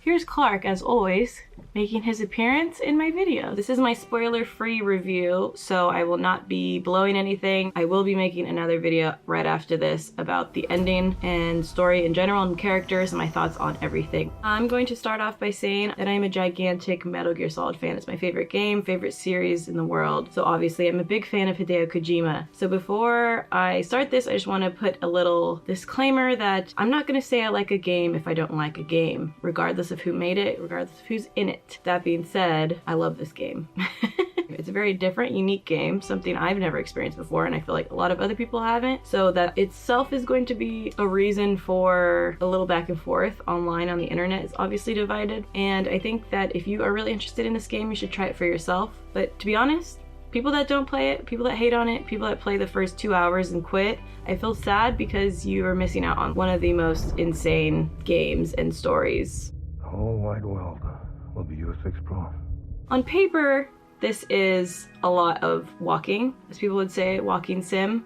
Here's Clark, as always, making his appearance in my video. This is my spoiler-free review, so I will not be blowing anything. I will be making another video right after this about the ending and story in general and characters and my thoughts on everything. I'm going to start off by saying that I'm a gigantic Metal Gear Solid fan. It's my favorite game, favorite series in the world. So obviously I'm a big fan of Hideo Kojima. So before I start this, I just want to put a little disclaimer that I'm not going to say I like a game if I don't like a game, regardless of who made it, regardless of who's in it. That being said, I love this game. It's a very different, unique game, something I've never experienced before, and I feel like a lot of other people haven't. So that itself is going to be a reason for a little back and forth online on the internet. It's obviously divided, and I think that if you are really interested in this game, you should try it for yourself. But to be honest, people that don't play it, people that hate on it, people that play the first 2 hours and quit, I feel sad because you are missing out on one of the most insane games and stories. The whole wide world will be yours to explore. On paper, this is a lot of walking, as people would say, walking sim.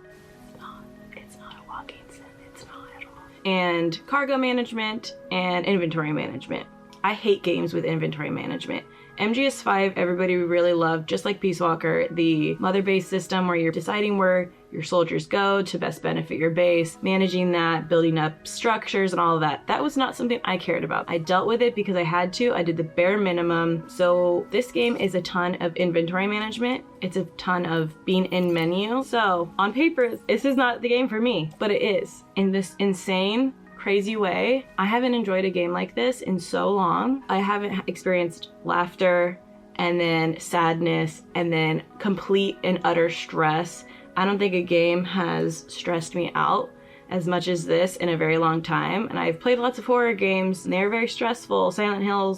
It's not a walking sim, it's not at all. And cargo management and inventory management. I hate games with inventory management. MGS5, everybody really loved, just like Peace Walker, the mother-based system where you're deciding where your soldiers go to best benefit your base, managing that, building up structures and all of that. That was not something I cared about. I dealt with it because I had to. I did the bare minimum. So this game is a ton of inventory management. It's a ton of being in menu. So on paper, this is not the game for me, but it is. In this insane, crazy way. I haven't enjoyed a game like this in so long. I haven't experienced laughter and then sadness and then complete and utter stress. I don't think a game has stressed me out as much as this in a very long time. And I've played lots of horror games and they're very stressful. Silent Hill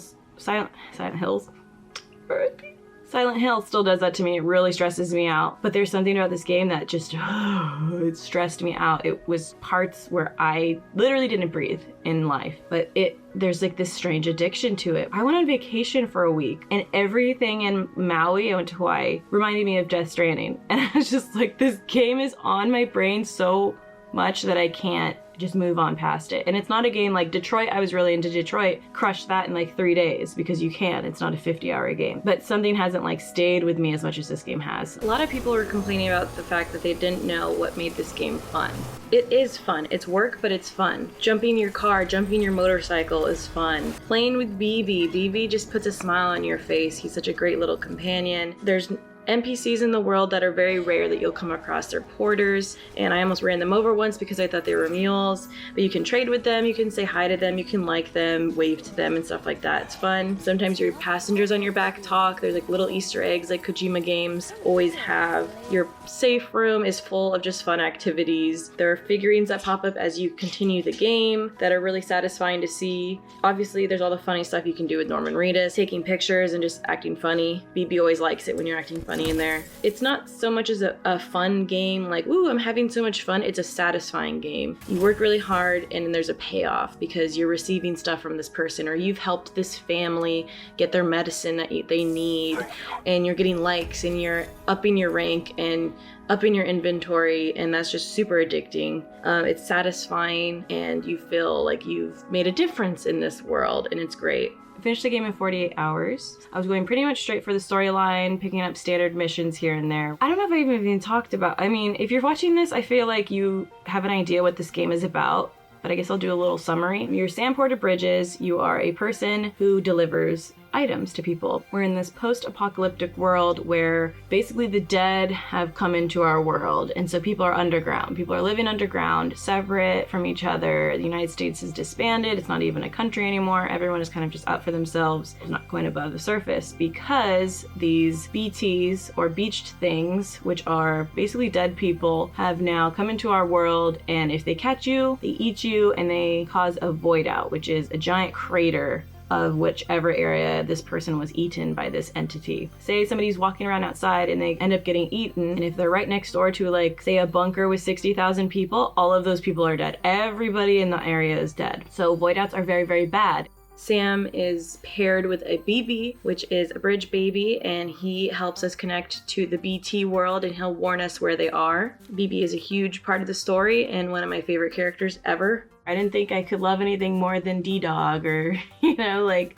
still does that to me. It really stresses me out. But there's something about this game that just, it stressed me out. It was parts where I literally didn't breathe in life. But there's like this strange addiction to it. I went on vacation for a week and everything in Maui, I went to Hawaii, reminded me of Death Stranding. And I was just like, this game is on my brain so much that I can't just move on past it. And it's not a game like Detroit. I was really into Detroit, crushed that in like 3 days because you can. It's not a 50-hour game. But something hasn't like stayed with me as much as this game has. A lot of people were complaining about the fact that they didn't know what made this game fun. It is fun. It's work, but it's fun. Jumping your car, jumping your motorcycle is fun. Playing with BB. BB just puts a smile on your face. He's such a great little companion. There's NPCs in the world that are very rare that you'll come across. They're porters, and I almost ran them over once because I thought they were mules, but you can trade with them, you can say hi to them, you can like them, wave to them and stuff like that. It's fun. Sometimes your passengers on your back talk. There's like little Easter eggs like Kojima games always have. Your safe room is full of just fun activities. There are figurines that pop up as you continue the game that are really satisfying to see. Obviously, there's all the funny stuff you can do with Norman Reedus, taking pictures and just acting funny. BB always likes it when you're acting funny in there. It's not so much as a fun game like, ooh, I'm having so much fun. It's a satisfying game. You work really hard and there's a payoff because you're receiving stuff from this person, or you've helped this family get their medicine that they need, and you're getting likes and you're upping your rank and upping your inventory, and that's just super addicting. It's satisfying and you feel like you've made a difference in this world, and it's great. I finished the game in 48 hours. I was going pretty much straight for the storyline, picking up standard missions here and there. I don't know if I even talked about, I mean, if you're watching this, I feel like you have an idea what this game is about, but I guess I'll do a little summary. You're Sam Porter Bridges. You are a person who delivers items to people. We're in this post-apocalyptic world where basically the dead have come into our world, and so people are underground. People are living underground, separate from each other. The United States is disbanded. It's not even a country anymore. Everyone is kind of just out for themselves, not going above the surface, because these BTs, or beached things, which are basically dead people, have now come into our world, and if they catch you, they eat you, and they cause a void out, which is a giant crater of whichever area this person was eaten by this entity. Say somebody's walking around outside and they end up getting eaten, and if they're right next door to, like, say a bunker with 60,000 people, all of those people are dead. Everybody in the area is dead. So void outs are very, very bad. Sam is paired with a BB, which is a bridge baby, and he helps us connect to the BT world, and he'll warn us where they are. BB is a huge part of the story and one of my favorite characters ever. I didn't think I could love anything more than D-Dog or, you know, like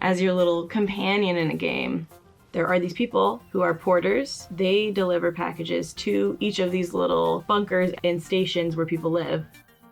as your little companion in a game. There are these people who are porters. They deliver packages to each of these little bunkers and stations where people live.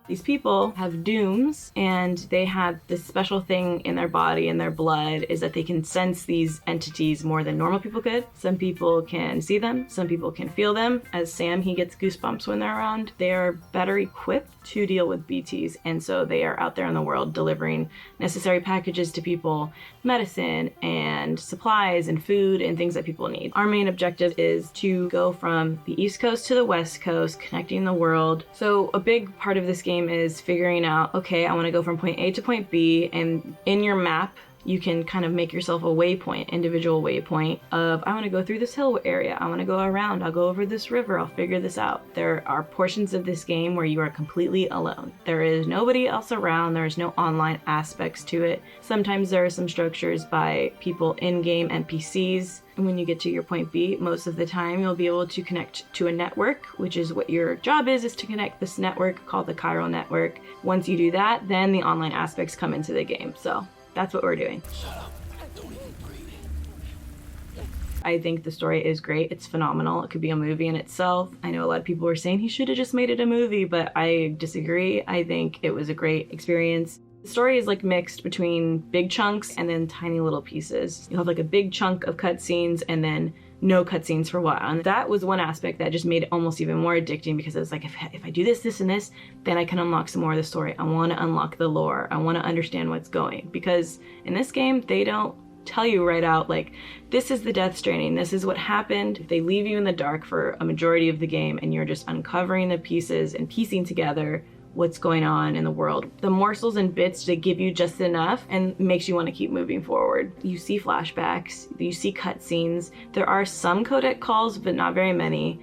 These people have dooms, and they have this special thing in their body and their blood is that they can sense these entities more than normal people could. Some people can see them, some people can feel them. As Sam, he gets goosebumps when they're around. They are better equipped to deal with BTs, and so they are out there in the world delivering necessary packages to people, medicine and supplies and food and things that people need. Our main objective is to go from the East Coast to the West Coast, connecting the world. So a big part of this game is figuring out, okay, I want to go from point A to point B, and in your map you can kind of make yourself a waypoint, individual waypoint of, I want to go through this hill area, I want to go around, I'll go over this river, I'll figure this out. There are portions of this game where you are completely alone. There is nobody else around, there is no online aspects to it. Sometimes there are some structures by people in-game NPCs. And when you get to your point B, most of the time you'll be able to connect to a network, which is what your job is to connect this network called the CHIRAL network. Once you do that, then the online aspects come into the game. So that's what we're doing. Shut up. Don't even breathe. I think the story is great. It's phenomenal. It could be a movie in itself. I know a lot of people were saying he should have just made it a movie, but I disagree. I think it was a great experience. The story is like mixed between big chunks and then tiny little pieces. You'll have like a big chunk of cutscenes and then no cutscenes for a while. And that was one aspect that just made it almost even more addicting, because it was like, if I do this, this, and this, then I can unlock some more of the story. I want to unlock the lore. I want to understand what's going. Because in this game, they don't tell you right out, like, this is the Death Stranding, this is what happened. They leave you in the dark for a majority of the game, and you're just uncovering the pieces and piecing together what's going on in the world. The morsels and bits, they give you just enough and makes you want to keep moving forward. You see flashbacks, you see cutscenes. There are some codec calls, but not very many.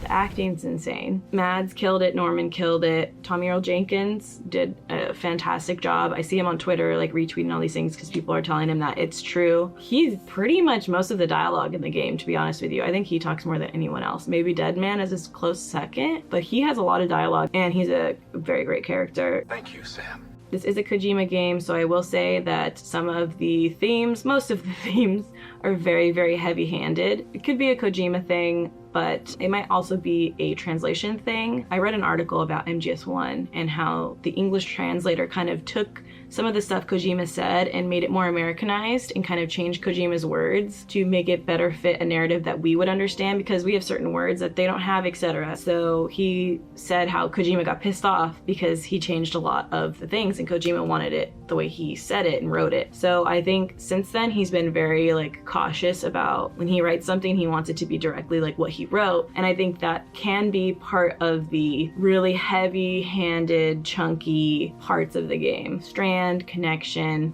The acting's insane. Mads killed it, Norman killed it. Tommy Earl Jenkins did a fantastic job. I see him on Twitter like retweeting all these things because people are telling him that it's true. He's pretty much most of the dialogue in the game, to be honest with you. I think he talks more than anyone else. Maybe Deadman is his close second, but he has a lot of dialogue and he's a very great character. Thank you, Sam. This is a Kojima game, so I will say that some of the themes, most of the themes, are very, very heavy-handed. It could be a Kojima thing, but it might also be a translation thing. I read an article about MGS1 and how the English translator kind of took some of the stuff Kojima said and made it more Americanized and kind of changed Kojima's words to make it better fit a narrative that we would understand, because we have certain words that they don't have, etc. So he said how Kojima got pissed off because he changed a lot of the things and Kojima wanted it the way he said it and wrote it. So I think since then he's been very like cautious about when he writes something, he wants it to be directly like what he wrote. And I think that can be part of the really heavy-handed, chunky parts of the game. Strand, connection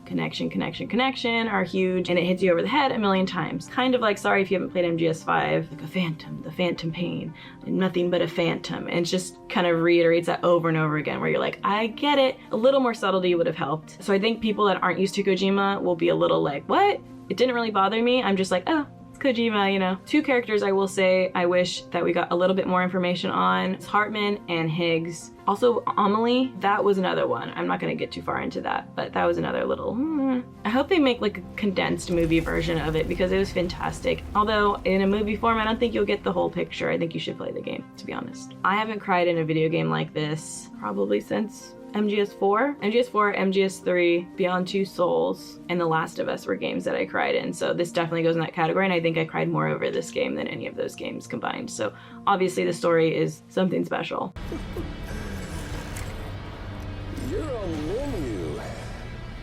are huge, and it hits you over the head a million times. Kind of like, sorry if you haven't played MGS5, like a phantom, the phantom pain, and nothing but a phantom. And it just kind of reiterates that over and over again, where you're like, I get it. A little more subtlety would have helped. So I think people that aren't used to Kojima will be a little like, what? It didn't really bother me. I'm just like, oh, Kojima, you know. Two characters I will say I wish that we got a little bit more information on. It's Hartman and Higgs. Also, Amelie, that was another one. I'm not gonna get too far into that, but that was another little, I hope they make like a condensed movie version of it because it was fantastic. Although in a movie form, I don't think you'll get the whole picture. I think you should play the game, to be honest. I haven't cried in a video game like this probably since MGS4, MGS3, Beyond Two Souls, and The Last of Us were games that I cried in. So this definitely goes in that category, and I think I cried more over this game than any of those games combined. So obviously the story is something special. You're a menu.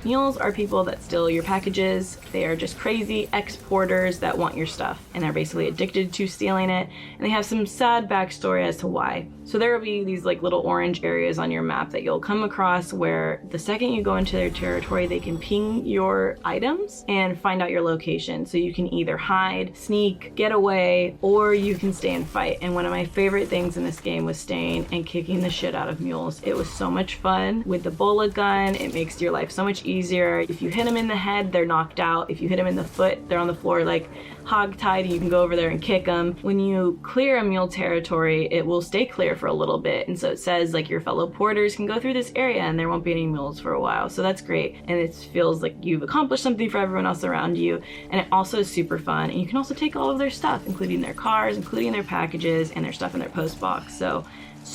Mules are people that steal your packages. They are just crazy exporters that want your stuff, and they're basically addicted to stealing it, and they have some sad backstory as to why. So there will be these like little orange areas on your map that you'll come across where the second you go into their territory, they can ping your items and find out your location. So you can either hide, sneak, get away, or you can stay and fight. And one of my favorite things in this game was staying and kicking the shit out of mules. It was so much fun. With the bola gun, it makes your life so much easier. easier. If you hit them in the head, they're knocked out. If you hit them in the foot, they're on the floor like hog-tied. You can go over there and kick them. When you clear a mule territory, it will stay clear for a little bit. And so it says like your fellow porters can go through this area and there won't be any mules for a while. So that's great. And it feels like you've accomplished something for everyone else around you. And it also is super fun. And you can also take all of their stuff, including their cars, including their packages and their stuff in their post box. So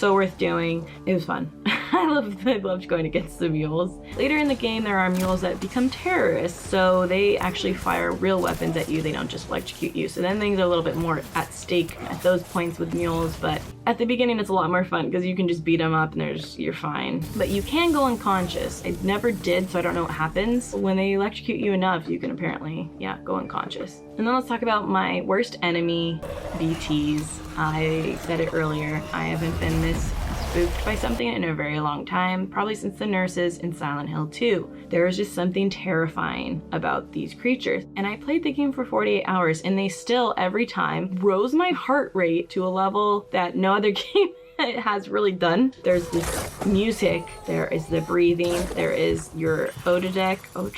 worth doing. It was fun. I loved going against the mules. Later in the game, there are mules that become terrorists, so they actually fire real weapons at you. They don't just electrocute you. So then things are a little bit more at stake at those points with mules, but at the beginning it's a lot more fun because you can just beat them up and you're fine. But you can go unconscious. I never did, so I don't know what happens. When they electrocute you enough, you can apparently, go unconscious. And then let's talk about my worst enemy, BTs. I said it earlier, I haven't been this spooked by something in a very long time, probably since the nurses in Silent Hill 2. There is just something terrifying about these creatures. And I played the game for 48 hours and they still, every time, rose my heart rate to a level that no other game it has really done. There's this music, there is the breathing, there is your ododeck, I'm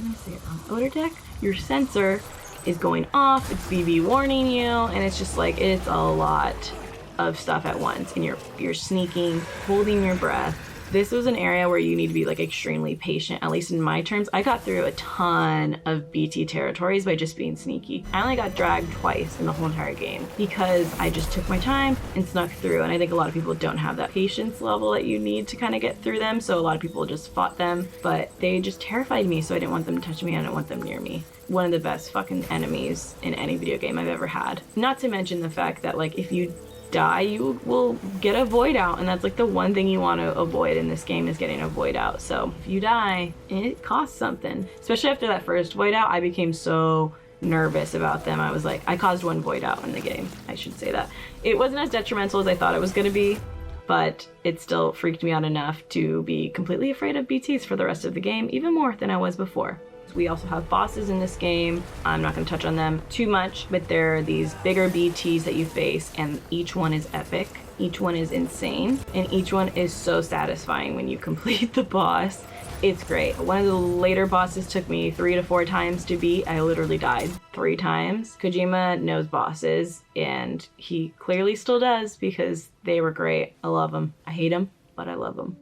gonna say it wrong, ododeck? Your sensor is going off, it's BB warning you, and it's just like, it's a lot of stuff at once, and you're sneaking, holding your breath. This was an area where you need to be like extremely patient, at least in my terms. I got through a ton of BT territories by just being sneaky. I only got dragged twice in the whole entire game because I just took my time and snuck through, and I think a lot of people don't have that patience level that you need to kind of get through them, so a lot of people just fought them, but they just terrified me, so I didn't want them to touch me, I didn't want them near me. One of the best fucking enemies in any video game I've ever had. Not to mention the fact that like if you die, you will get a void out, and that's like the one thing you want to avoid in this game is getting a void out. So if you die, it costs something. Especially after that first void out, I became so nervous about them. I was like, I caused one void out in the game. I should say that. It wasn't as detrimental as I thought it was going to be, but it still freaked me out enough to be completely afraid of BTs for the rest of the game, even more than I was before. We also have bosses in this game. I'm not going to touch on them too much, but there are these bigger BTs that you face, and each one is epic. Each one is insane, and each one is so satisfying when you complete the boss. It's great. One of the later bosses took me 3 to 4 times to beat. I literally died 3 times. Kojima knows bosses, and he clearly still does because they were great. I love them. I hate them, but I love them.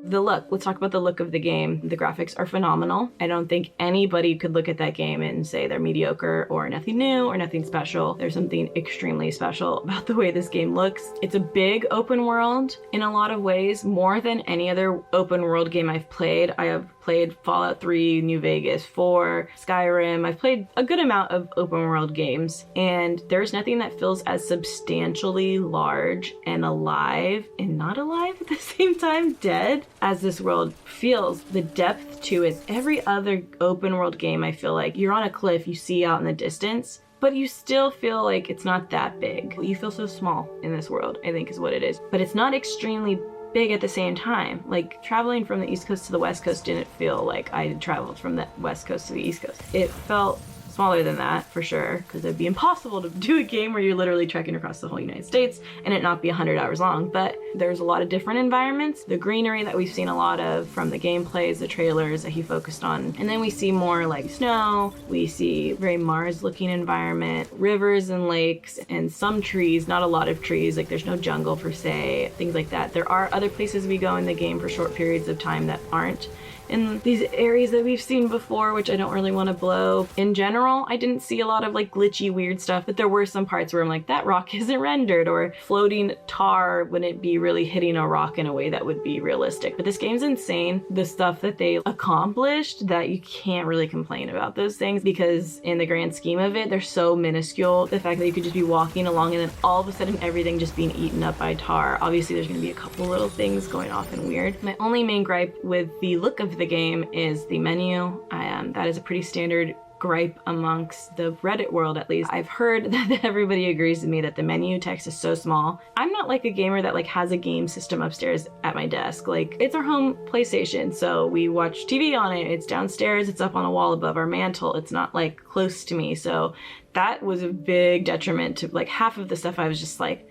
The look. Let's talk about the look of the game. The graphics are phenomenal. I don't think anybody could look at that game and say they're mediocre or nothing new or nothing special. There's something extremely special about the way this game looks. It's a big open world in a lot of ways, more than any other open world game I've played. I have played Fallout 3, New Vegas 4, Skyrim. I've played a good amount of open world games, and there's nothing that feels as substantially large and alive and not alive at the same time, dead, as this world feels. The depth to it. Every other open world game, I feel like you're on a cliff, you see out in the distance, but you still feel like it's not that big. You feel so small in this world, I think is what it is. But it's not extremely big at the same time. Like traveling from the East Coast to the West Coast didn't feel like I had traveled from the West Coast to the East Coast. It felt smaller than that for sure, because it'd be impossible to do a game where you're literally trekking across the whole United States and it not be 100 hours long. But there's a lot of different environments. The greenery that we've seen a lot of from the gameplays, the trailers that he focused on, and then we see more like snow, we see very Mars looking environment, rivers and lakes, and some trees, not a lot of trees, like there's no jungle per se, things like that. There are other places we go in the game for short periods of time that aren't in these areas that we've seen before, which I don't really want to blow. In general, I didn't see a lot of like glitchy weird stuff, but there were some parts where I'm like, that rock isn't rendered, or floating tar wouldn't be really hitting a rock in a way that would be realistic. But this game's insane. The stuff that they accomplished, that you can't really complain about those things, because in the grand scheme of it, they're so minuscule. The fact that you could just be walking along and then all of a sudden everything just being eaten up by tar. Obviously there's going to be a couple little things going off and weird. My only main gripe with the look of the game is the menu. That is a pretty standard gripe amongst the Reddit world, at least. I've heard that everybody agrees with me that the menu text is so small. I'm not like a gamer that like has a game system upstairs at my desk. Like, it's our home PlayStation, so we watch TV on it. It's downstairs, it's up on a wall above our mantle. It's not like close to me. So that was a big detriment to like half of the stuff. I was just like,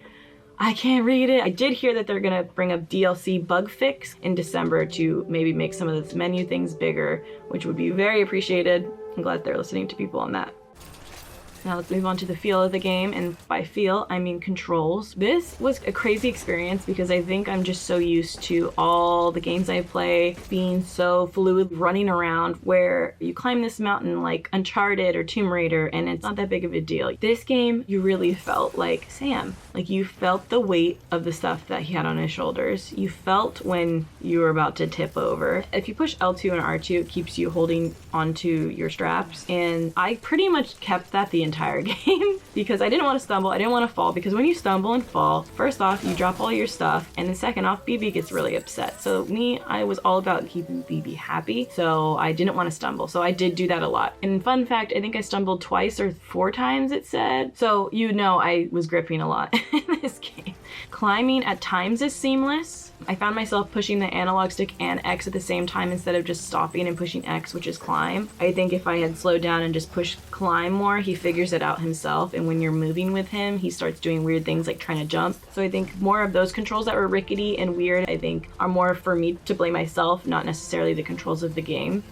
I can't read it. I did hear that they're gonna bring a DLC bug fix in December to maybe make some of the menu things bigger, which would be very appreciated. I'm glad they're listening to people on that. Now let's move on to the feel of the game, and by feel, I mean controls. This was a crazy experience because I think I'm just so used to all the games I play being so fluid, running around where you climb this mountain like Uncharted or Tomb Raider and it's not that big of a deal. This game, you really felt like Sam. Like you felt the weight of the stuff that he had on his shoulders. You felt when you were about to tip over. If you push L2 and R2, it keeps you holding onto your straps, and I pretty much kept that the entire game because I didn't want to stumble, I didn't want to fall, because when you stumble and fall, first off, you drop all your stuff, and then second off, BB gets really upset. So me, I was all about keeping BB happy, so I didn't want to stumble. So I did do that a lot. And fun fact, I think I stumbled twice or 4 times, it said. So you know I was gripping a lot in this game. Climbing at times is seamless. I found myself pushing the analog stick and X at the same time instead of just stopping and pushing X, which is climb. I think if I had slowed down and just pushed climb more, he figures it out himself, and when you're moving with him, he starts doing weird things like trying to jump. So I think more of those controls that were rickety and weird, I think, are more for me to blame myself, not necessarily the controls of the game.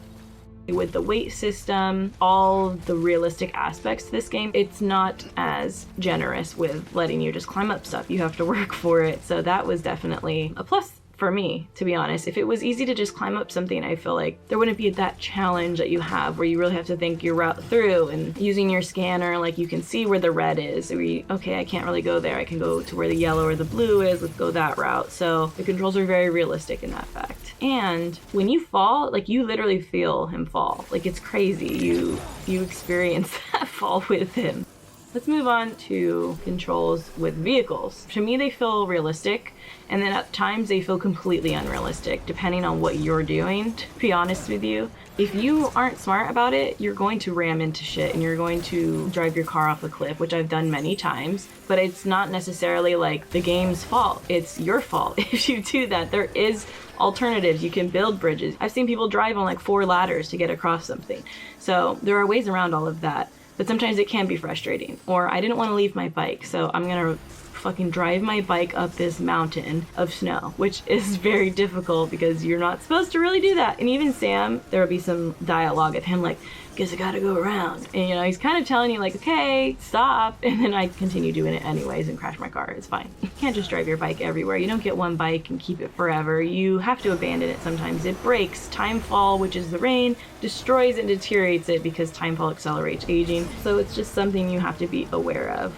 With the weight system, all the realistic aspects to this game, it's not as generous with letting you just climb up stuff. You have to work for it. So that was definitely a plus for me, to be honest. If it was easy to just climb up something, I feel like there wouldn't be that challenge that you have where you really have to think your route through, and using your scanner, like you can see where the red is. Okay, I can't really go there. I can go to where the yellow or the blue is. Let's go that route. So the controls are very realistic in that fact. And when you fall, like you literally feel him fall. Like it's crazy. You experience that fall with him. Let's move on to controls with vehicles. To me, they feel realistic, and then at times they feel completely unrealistic, depending on what you're doing, to be honest with you. If you aren't smart about it, you're going to ram into shit and you're going to drive your car off a cliff, which I've done many times, but it's not necessarily like the game's fault. It's your fault if you do that. There is alternatives. You can build bridges. I've seen people drive on like 4 ladders to get across something. So there are ways around all of that. But sometimes it can be frustrating. Or I didn't want to leave my bike, so I'm gonna fucking drive my bike up this mountain of snow, which is very difficult because you're not supposed to really do that. And even Sam, there will be some dialogue of him like, guess I gotta go around. And you know, he's kind of telling you like, okay, stop. And then I continue doing it anyways and crash my car. It's fine. You can't just drive your bike everywhere. You don't get one bike and keep it forever. You have to abandon it sometimes. It breaks. Timefall, which is the rain, destroys and deteriorates it because timefall accelerates aging. So it's just something you have to be aware of.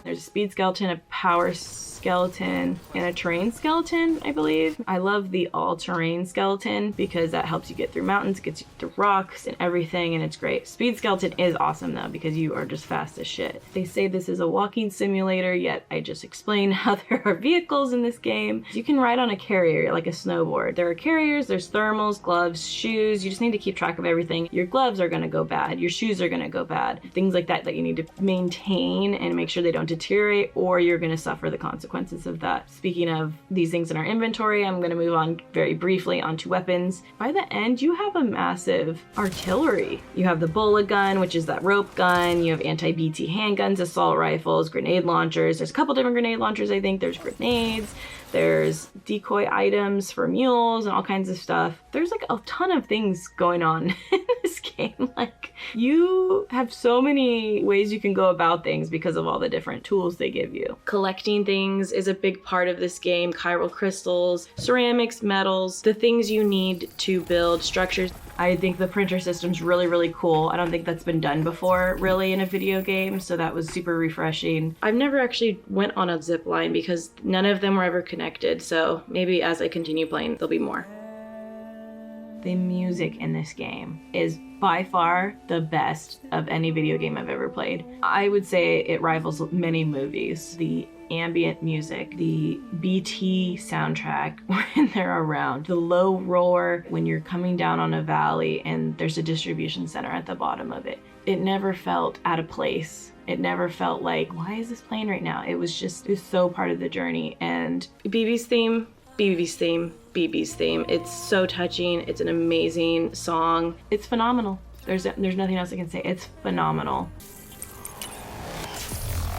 There's a speed skeleton, a power skeleton, and a terrain skeleton, I believe. I love the all-terrain skeleton because that helps you get through mountains, gets you through rocks and everything, and it's great. Speed skeleton is awesome though because you are just fast as shit. They say this is a walking simulator, yet I just explained how there are vehicles in this game. You can ride on a carrier like a snowboard. There are carriers, there's thermals, gloves, shoes. You just need to keep track of everything. Your gloves are gonna go bad, your shoes are gonna go bad. Things like that you need to maintain and make sure they don't deteriorate, or you're gonna suffer the consequences of that. Speaking of these things in our inventory, I'm going to move on very briefly onto weapons. By the end, you have a massive artillery. You have the bullet gun, which is that rope gun. You have anti-BT handguns, assault rifles, grenade launchers. There's a couple different grenade launchers, I think. There's grenades. There's decoy items for mules and all kinds of stuff. There's like a ton of things going on in this game. Like, you have so many ways you can go about things because of all the different tools they give you. Collecting things is a big part of this game. Chiral crystals, ceramics, metals, the things you need to build structures. I think the printer system's really, really cool. I don't think that's been done before, really, in a video game, so that was super refreshing. I've never actually went on a zip line because none of them were ever connected, so maybe as I continue playing, there'll be more. The music in this game is by far the best of any video game I've ever played. I would say it rivals many movies. The ambient music, the BT soundtrack when they're around, the low roar when you're coming down on a valley and there's a distribution center at the bottom of it. It never felt out of place. It never felt like, why is this playing right now? It was so part of the journey. And BB's theme, it's so touching. It's an amazing song. It's phenomenal. There's nothing else I can say. It's phenomenal.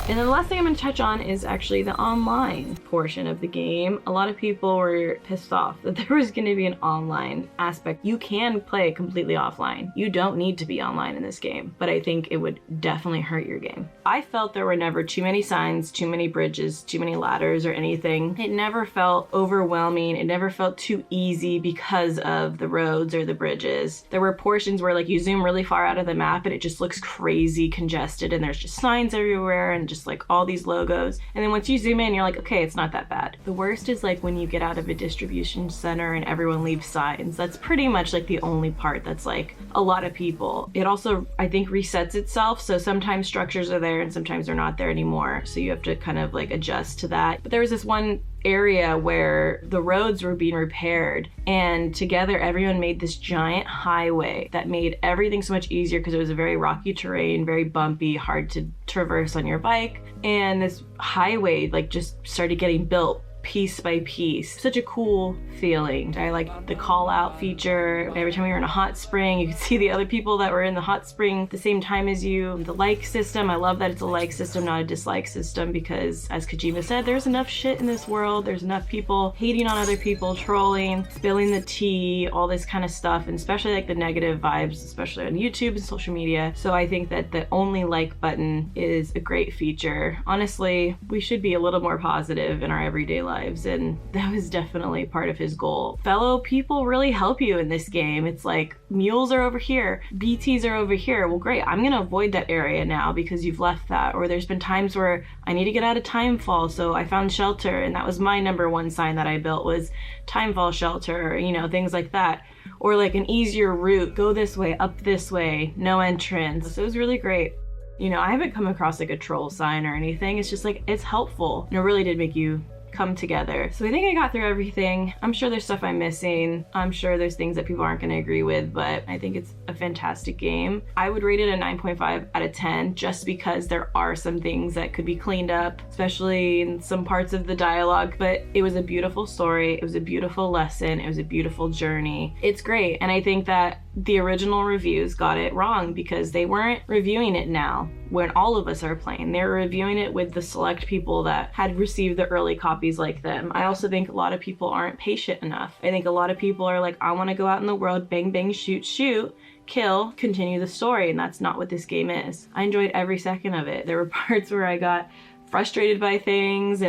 And then the last thing I'm going to touch on is actually the online portion of the game. A lot of people were pissed off that there was going to be an online aspect. You can play completely offline. You don't need to be online in this game, but I think it would definitely hurt your game. I felt there were never too many signs, too many bridges, too many ladders or anything. It never felt overwhelming. It never felt too easy because of the roads or the bridges. There were portions where like you zoom really far out of the map and it just looks crazy congested and there's just signs everywhere and just like all these logos. And then once you zoom in, you're like, okay, it's not that bad. The worst is like when you get out of a distribution center and everyone leaves signs. That's pretty much like the only part that's like a lot of people. It also, I think, resets itself. So sometimes structures are there and sometimes they're not there anymore. So you have to kind of like adjust to that. But there was this one area where the roads were being repaired and together everyone made this giant highway that made everything so much easier because it was a very rocky terrain, very bumpy, hard to traverse on your bike. And this highway like just started getting built piece by piece. Such a cool feeling. I like the call out feature. Every time we were in a hot spring, you could see the other people that were in the hot spring at the same time as you. The like system, I love that it's a like system, not a dislike system, because as Kojima said, there's enough shit in this world. There's enough people hating on other people, trolling, spilling the tea, all this kind of stuff, and especially like the negative vibes, especially on YouTube and social media. So I think that the only like button is a great feature. Honestly, we should be a little more positive in our everyday lives, and that was definitely part of his goal. Fellow people really help you in this game. It's like mules are over here, BTs are over here. Well, great, I'm gonna avoid that area now because you've left that. Or there's been times where I need to get out of Timefall, so I found shelter, and that was my #1 sign that I built was Timefall shelter, you know, things like that. Or like an easier route, go this way, up this way, no entrance. So it was really great. You know, I haven't come across like a troll sign or anything. It's just like, it's helpful. And it really did make you come together. So I think I got through everything. I'm sure there's stuff I'm missing. I'm sure there's things that people aren't going to agree with, but I think it's a fantastic game. I would rate it a 9.5 out of 10 just because there are some things that could be cleaned up, especially in some parts of the dialogue, but it was a beautiful story. It was a beautiful lesson. It was a beautiful journey. It's great. And I think that the original reviews got it wrong because they weren't reviewing it now when all of us are playing. They were reviewing it with the select people that had received the early copies like them. I also think a lot of people aren't patient enough. I think a lot of people are like, I want to go out in the world, bang, bang, shoot, shoot, kill, continue the story, and that's not what this game is. I enjoyed every second of it. There were parts where I got frustrated by things,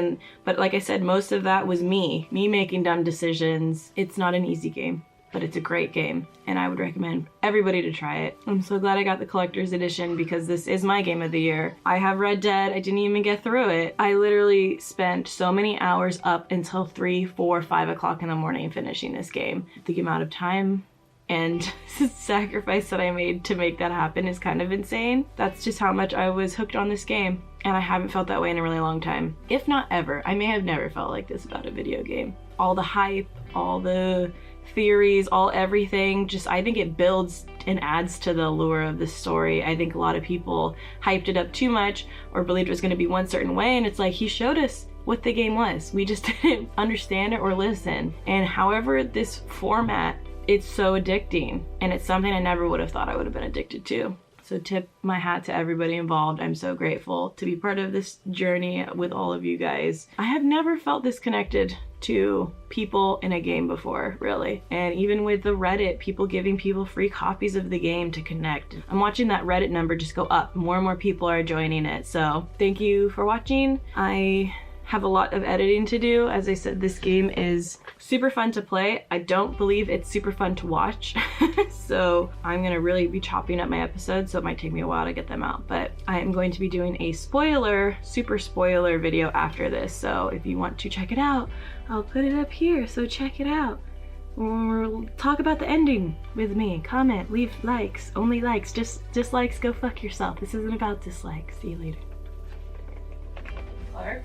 but like I said, most of that was me making dumb decisions. It's not an easy game, but it's a great game, and I would recommend everybody to try it. I'm so glad I got the collector's edition because this is my game of the year. I have Red Dead. I didn't even get through it. I literally spent so many hours up until 3, 4, 5 o'clock in the morning finishing this game. The amount of time and sacrifice that I made to make that happen is kind of insane. That's just how much I was hooked on this game, and I haven't felt that way in a really long time. If not ever. I may have never felt like this about a video game. All the hype, all the theories, all everything, just I think it builds and adds to the allure of the story. I think a lot of people hyped it up too much or believed it was going to be one certain way, and it's like, he showed us what the game was. We just didn't understand it or listen. And however this format, it's so addicting, and it's something I never would have thought I would have been addicted to. So tip my hat to everybody involved. I'm so grateful to be part of this journey with all of you guys. I have never felt this connected to people in a game before, really. And even with the Reddit, people giving people free copies of the game to connect. I'm watching that Reddit number just go up. More and more people are joining it. So thank you for watching. I have a lot of editing to do. As I said, this game is super fun to play. I don't believe it's super fun to watch. So I'm gonna really be chopping up my episodes, so it might take me a while to get them out, but I am going to be doing a super spoiler video after this. So if you want to check it out, I'll put it up here, so check it out. Or talk about the ending with me. Comment, leave likes, only likes. Dislikes, go fuck yourself. This isn't about dislikes. See you later. Clark?